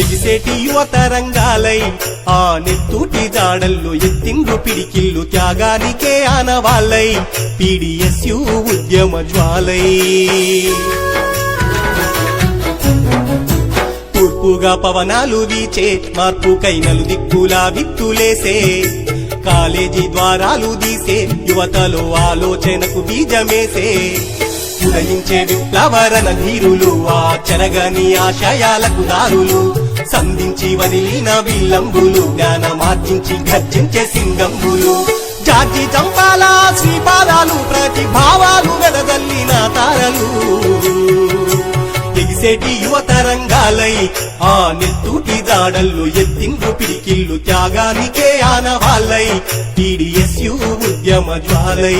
ఎగిసేటి యువత రంగాలై ఆ నెత్తూటి జాడల్లో ఎత్తిండ్రు పిడికిళ్ళు త్యాగానికే ఆనవాళ్ళై PDSU ఉద్యమ జ్వాలై తూర్పుగా పవనాలు వీచే మార్పుకై నలుదిక్కులా విత్తులేసే కాలేజీ ద్వారాలు తీసే యువతలో ఆలోచనకు బీజమేసే ఉదయించే విప్లవరణ ధీరులు ఆ చెరగని ఆశయాలకు దారులు సంధించి వదిలిన విల్లంబులు జ్ఞానమార్జించి గర్జించే సింగంబులు జాతి చంపాల శ్రీపాదాలు ప్రతిభావాలు వెదజల్లిన తారలు ఎగిసేటి యువత రంగాలై ఆ నెత్తూటి జాడల్లో ఎత్తిండ్రు పిడికిళ్ళు త్యాగానికే ఆనవాళ్ళై PDSU ఉద్యమ జ్వాలై